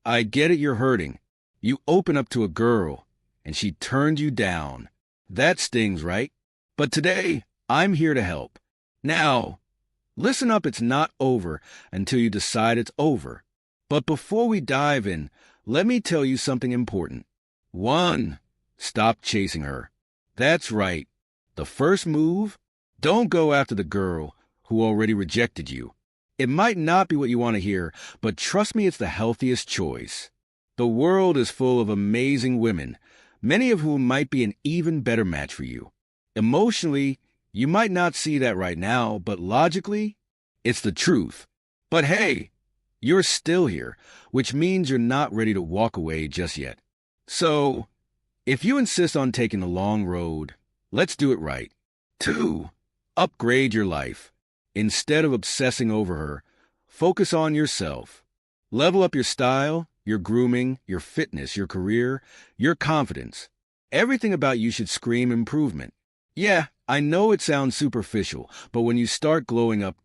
I get it, you're hurting. You open up to a girl, and she turned you down. That stings, right? But today, I'm here to help. Now, listen up, it's not over until you decide it's over. But before we dive in, let me tell you something important. 1. Stop chasing her. That's right. The first move, don't go after the girl who already rejected you. It might not be what you want to hear, but trust me, it's the healthiest choice. The world is full of amazing women, many of whom might be an even better match for you. Emotionally, you might not see that right now, but logically, it's the truth. But hey, you're still here, which means you're not ready to walk away just yet. So, if you insist on taking the long road, let's do it right. 2. Upgrade your life. Instead of obsessing over her, focus on yourself. Level up your style, your grooming, your fitness, your career, your confidence. Everything about you should scream improvement. Yeah, I know it sounds superficial, but when you start glowing up,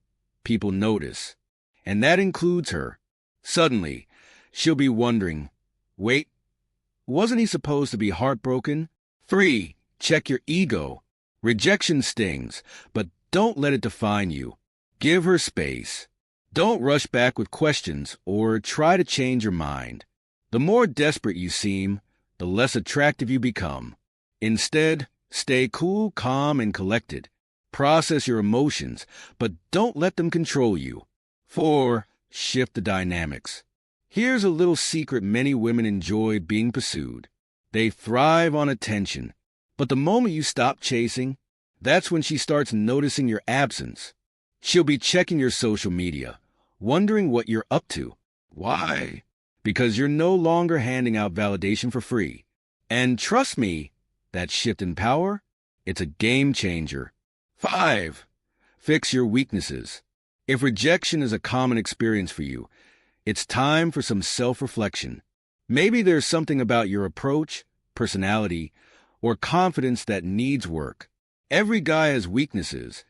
people notice. And that includes her. Suddenly, she'll be wondering, wait, wasn't he supposed to be heartbroken? 3. Check your ego. Rejection stings, but don't let it define you. Give her space. Don't rush back with questions or try to change your mind. The more desperate you seem, the less attractive you become. Instead, stay cool, calm, and collected. Process your emotions, but don't let them control you. 4. Shift the dynamics. Here's a little secret many women enjoy being pursued. They thrive on attention. But the moment you stop chasing, that's when she starts noticing your absence. She'll be checking your social media, wondering what you're up to. Why? Because you're no longer handing out validation for free. And trust me, that shift in power, it's a game changer. 5. Fix your weaknesses. If rejection is a common experience for you, it's time for some self-reflection. Maybe there's something about your approach, personality, or confidence that needs work. Every guy has weaknesses,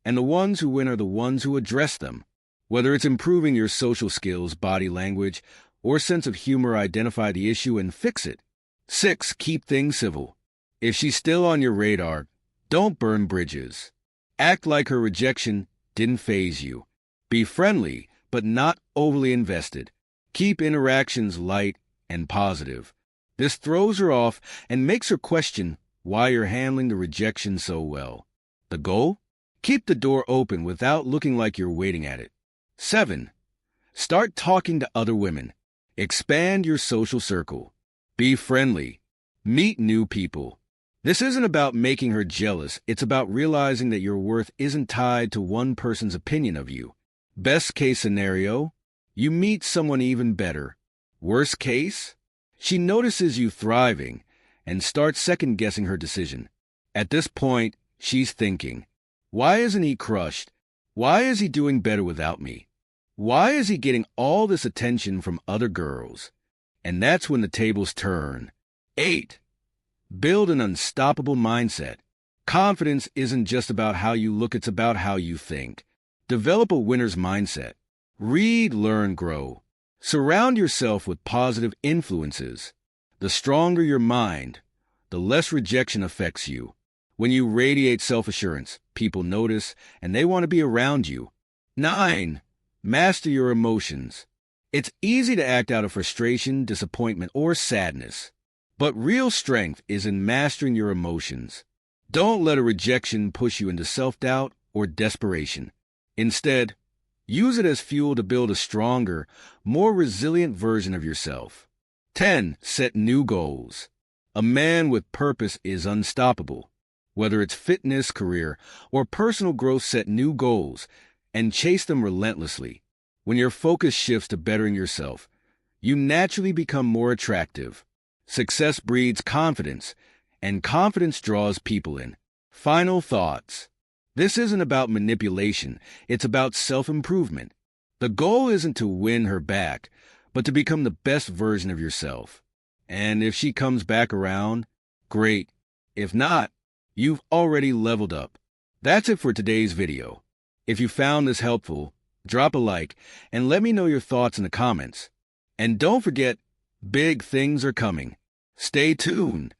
and the ones who win are the ones who address them. Whether it's improving your social skills, body language, or sense of humor, identify the issue and fix it. 6. Keep things civil. If she's still on your radar, don't burn bridges. Act like her rejection didn't faze you. Be friendly, but not overly invested. Keep interactions light and positive. This throws her off and makes her question why you're handling the rejection so well. The goal? Keep the door open without looking like you're waiting at it. 7. Start talking to other women. Expand your social circle. Be friendly. Meet new people. This isn't about making her jealous. It's about realizing that your worth isn't tied to one person's opinion of you. Best case scenario, you meet someone even better. Worst case, she notices you thriving and starts second-guessing her decision. At this point, she's thinking, why isn't he crushed? Why is he doing better without me? Why is he getting all this attention from other girls? And that's when the tables turn. 8. Build an unstoppable mindset. Confidence isn't just about how you look, it's about how you think. Develop a winner's mindset. Read, learn, grow. Surround yourself with positive influences. The stronger your mind, the less rejection affects you. When you radiate self-assurance, people notice and they want to be around you. 9. Master your emotions. It's easy to act out of frustration, disappointment, or sadness. But real strength is in mastering your emotions. Don't let a rejection push you into self-doubt or desperation. Instead, use it as fuel to build a stronger, more resilient version of yourself. 10. Set new goals. A man with purpose is unstoppable. Whether it's fitness, career, or personal growth, set new goals and chase them relentlessly. When your focus shifts to bettering yourself, you naturally become more attractive. Success breeds confidence, and confidence draws people in. Final thoughts. This isn't about manipulation, it's about self-improvement. The goal isn't to win her back, but to become the best version of yourself. And if she comes back around, great. If not, you've already leveled up. That's it for today's video. If you found this helpful, drop a like and let me know your thoughts in the comments. And don't forget, big things are coming. Stay tuned.